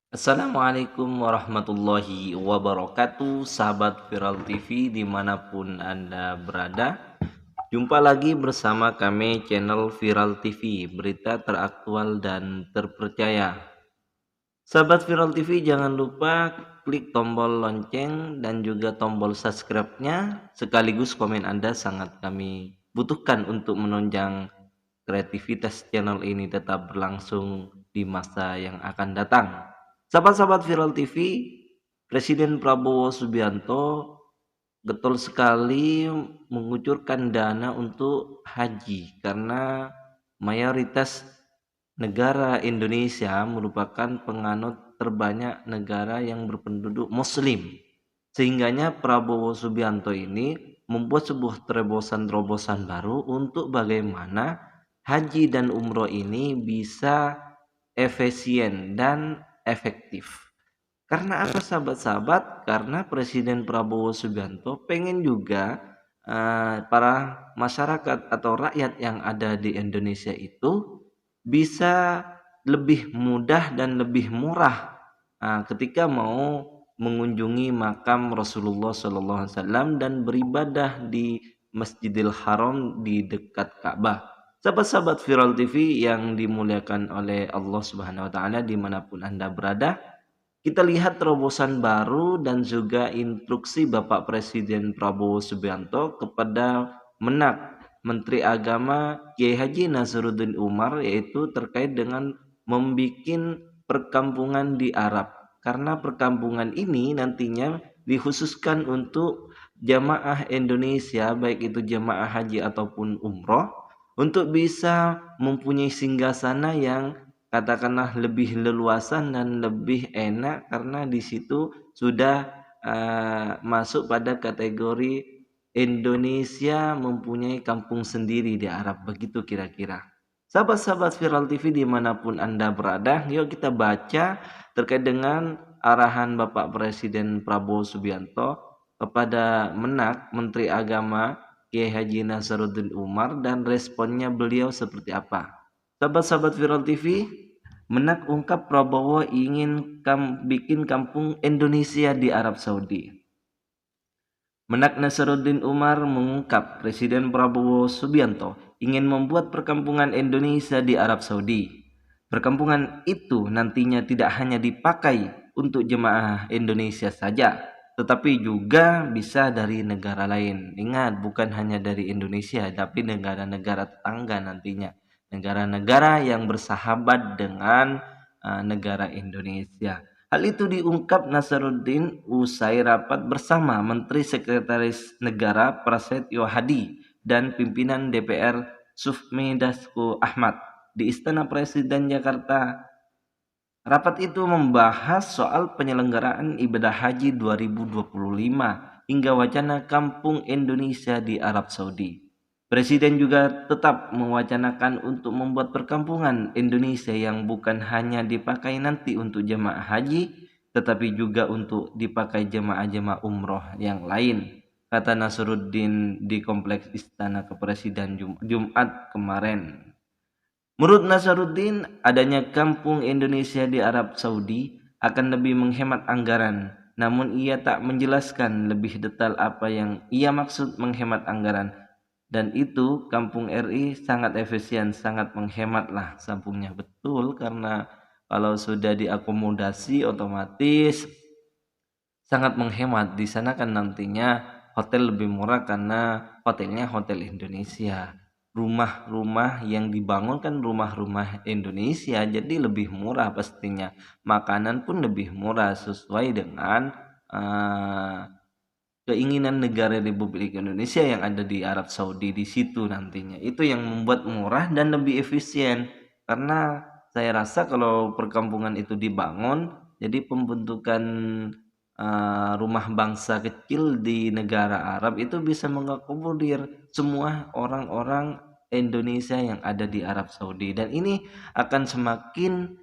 Assalamualaikum warahmatullahi wabarakatuh, sahabat Viral TV dimanapun Anda berada. Jumpa lagi bersama kami channel Viral TV, berita teraktual dan terpercaya. Sahabat Viral TV, jangan lupa klik tombol lonceng dan juga tombol subscribe-nya, sekaligus komen Anda sangat kami butuhkan untuk menunjang kreativitas channel ini tetap berlangsung di masa yang akan datang. Sahabat-sahabat Viral TV, Presiden Prabowo Subianto betul sekali mengucurkan dana untuk haji karena mayoritas negara Indonesia merupakan penganut terbanyak negara yang berpenduduk Muslim. Sehingganya Prabowo Subianto ini membuat sebuah terobosan-terobosan baru untuk bagaimana haji dan umroh ini bisa efisien dan efektif. Karena apa sahabat-sahabat? Karena Presiden Prabowo Subianto pengen juga para masyarakat atau rakyat yang ada di Indonesia itu bisa lebih mudah dan lebih murah ketika mau mengunjungi makam Rasulullah SAW dan beribadah di Masjidil Haram di dekat Ka'bah. Sahabat-sahabat Viral TV yang dimuliakan oleh Allah Subhanahu Wa Taala dimanapun Anda berada, kita lihat terobosan baru dan juga instruksi Bapak Presiden Prabowo Subianto kepada Menteri Agama Kiai Haji Nasaruddin Umar, yaitu terkait dengan membuat perkampungan di Arab. Karena perkampungan ini nantinya dikhususkan untuk jamaah Indonesia, baik itu jamaah haji ataupun umroh, untuk bisa mempunyai singgasana yang katakanlah lebih leluasan dan lebih enak, karena di situ sudah masuk pada kategori Indonesia mempunyai kampung sendiri di Arab, begitu kira-kira. Sahabat-sahabat Viral TV dimanapun Anda berada, yuk kita baca terkait dengan arahan Bapak Presiden Prabowo Subianto kepada Menteri Agama Kiai Haji Nasaruddin Umar, dan responnya beliau seperti apa. Sahabat-sahabat Viral TV, ungkap Prabowo ingin bikin kampung Indonesia di Arab Saudi. Nasaruddin Umar mengungkap Presiden Prabowo Subianto ingin membuat perkampungan Indonesia di Arab Saudi. Perkampungan itu nantinya tidak hanya dipakai untuk jemaah Indonesia saja, tetapi juga bisa dari negara lain. Ingat, bukan hanya dari Indonesia, tapi negara-negara tetangga nantinya. Negara-negara yang bersahabat dengan negara Indonesia. Hal itu diungkap Nasaruddin usai rapat bersama Menteri Sekretaris Negara Prasetyo Hadi dan pimpinan DPR Sufmi Dasko Ahmad di Istana Presiden Jakarta. Rapat itu membahas soal penyelenggaraan ibadah haji 2025 hingga wacana kampung Indonesia di Arab Saudi. Presiden juga tetap mewacanakan untuk membuat perkampungan Indonesia yang bukan hanya dipakai nanti untuk jemaah haji, tetapi juga untuk dipakai jemaah-jemaah umroh yang lain, kata Nasruddin di Kompleks Istana Kepresiden Jumat kemarin. Menurut Nasaruddin, adanya kampung Indonesia di Arab Saudi akan lebih menghemat anggaran, namun ia tak menjelaskan lebih detail apa yang ia maksud menghemat anggaran. Dan itu kampung RI sangat efisien, sangat menghemat lah sambungnya. Betul, karena kalau sudah diakomodasi otomatis sangat menghemat. Di sana kan nantinya hotel lebih murah karena hotelnya hotel Indonesia. Rumah-rumah yang dibangun kan rumah-rumah Indonesia, jadi lebih murah pastinya. Makanan pun lebih murah sesuai dengan keinginan negara Republik Indonesia yang ada di Arab Saudi di situ nantinya. Itu yang membuat murah dan lebih efisien. Karena saya rasa kalau perkampungan itu dibangun, jadi pembentukan rumah bangsa kecil di negara Arab itu bisa mengakomodir semua orang-orang Indonesia yang ada di Arab Saudi, dan ini akan semakin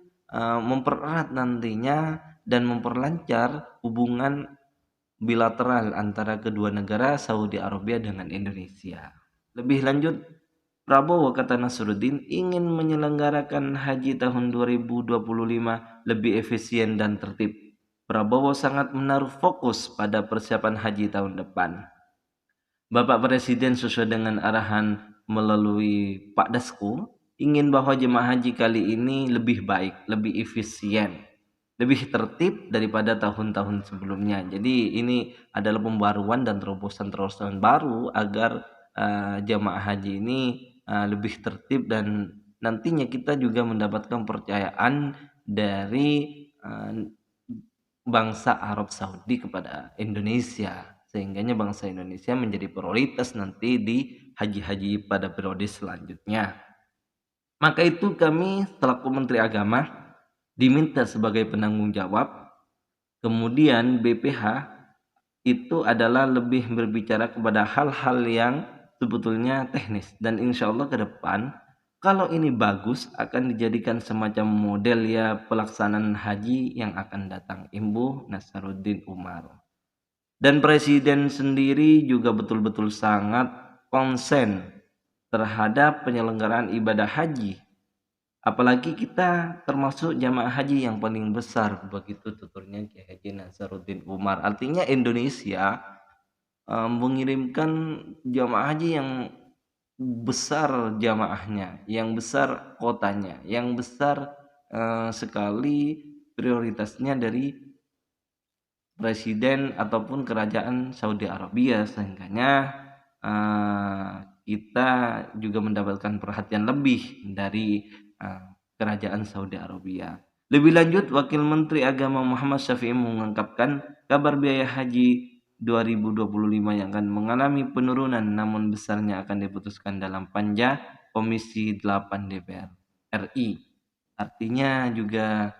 mempererat nantinya dan memperlancar hubungan bilateral antara kedua negara Saudi Arabia dengan Indonesia. Lebih lanjut, Prabowo, kata Nasruddin, ingin menyelenggarakan haji tahun 2025 lebih efisien dan tertib. Prabowo sangat menaruh fokus pada persiapan haji tahun depan. Bapak Presiden sesuai dengan arahan melalui Pak Dasko ingin bahwa jemaah haji kali ini lebih baik, lebih efisien, lebih tertib daripada tahun-tahun sebelumnya. Jadi ini adalah pembaruan dan terobosan-terobosan baru agar jemaah haji ini lebih tertib dan nantinya kita juga mendapatkan percayaan dari bangsa Arab Saudi kepada Indonesia, sehingganya bangsa Indonesia menjadi prioritas nanti di haji-haji pada periode selanjutnya. Maka itu kami selaku Menteri Agama diminta sebagai penanggung jawab. Kemudian BPH itu adalah lebih berbicara kepada hal-hal yang sebetulnya teknis, dan insya Allah ke depan kalau ini bagus akan dijadikan semacam model ya pelaksanaan haji yang akan datang, Ibu Nasaruddin Umar. Dan Presiden sendiri juga betul-betul sangat konsen terhadap penyelenggaraan ibadah haji. Apalagi kita termasuk jamaah haji yang paling besar, begitu tuturnya Kiai Haji Nasaruddin Umar. Artinya Indonesia mengirimkan jamaah haji yang besar jamaahnya, yang besar kotanya, yang besar sekali prioritasnya dari presiden ataupun kerajaan Saudi Arabia, sehingganya kita juga mendapatkan perhatian lebih dari kerajaan Saudi Arabia. Lebih lanjut, Wakil Menteri Agama Muhammad Syafi'i mengungkapkan kabar biaya haji 2025 yang akan mengalami penurunan namun besarnya akan diputuskan dalam panja Komisi 8 DPR RI. Artinya juga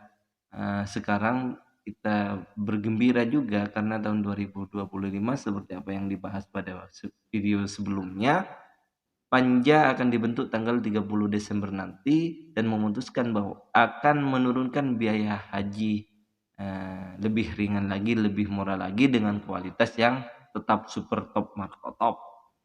sekarang kita bergembira juga karena tahun 2025 seperti apa yang dibahas pada video sebelumnya, panja akan dibentuk tanggal 30 Desember nanti dan memutuskan bahwa akan menurunkan biaya haji lebih ringan lagi, lebih murah lagi dengan kualitas yang tetap super top marko top.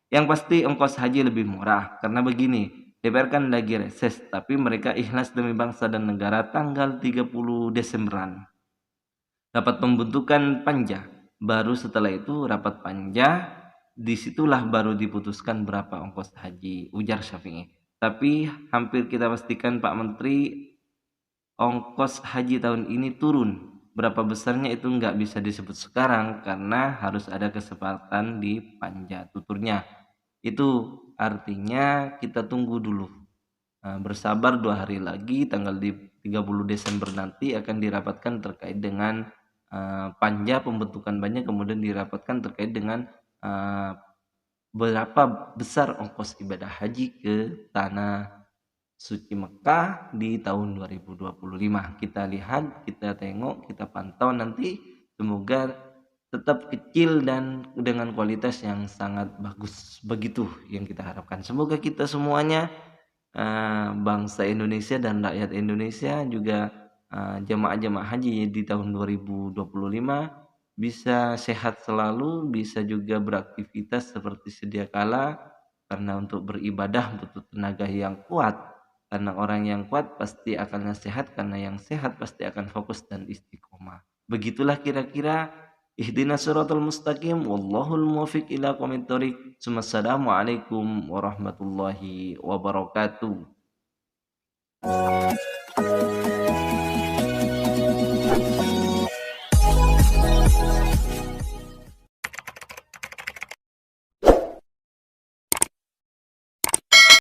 Yang pasti ongkos haji lebih murah karena begini, DPR kan lagi reses tapi mereka ikhlas demi bangsa dan negara tanggal 30 Desemberan. Dapat pembentukan panja, baru setelah itu rapat panja, disitulah baru diputuskan berapa ongkos haji, ujar Syafi'i. Tapi hampir kita pastikan Pak Menteri, ongkos haji tahun ini turun. Berapa besarnya itu nggak bisa disebut sekarang karena harus ada kesepakatan di panja, tuturnya. Itu artinya kita tunggu dulu. Bersabar 2 hari lagi, tanggal 30 Desember nanti akan dirapatkan terkait dengan panja, pembentukan panja, kemudian dirapatkan terkait dengan berapa besar ongkos ibadah haji ke tanah suci Mekah di tahun 2025. Kita lihat, kita tengok, kita pantau nanti, semoga tetap kecil dan dengan kualitas yang sangat bagus. Begitu yang kita harapkan. Semoga kita semuanya bangsa Indonesia dan rakyat Indonesia juga jemaah-jemaah haji di tahun 2025 bisa sehat selalu, bisa juga beraktivitas seperti sedia kala, karena untuk beribadah butuh tenaga yang kuat. Karena orang yang kuat pasti akan sehat, karena yang sehat pasti akan fokus dan istiqomah. Begitulah kira-kira. Ihdinas siratal mustaqim, wallahul muwaffiq ila aqwamit thoriq. Assalamualaikum warahmatullahi wabarakatuh.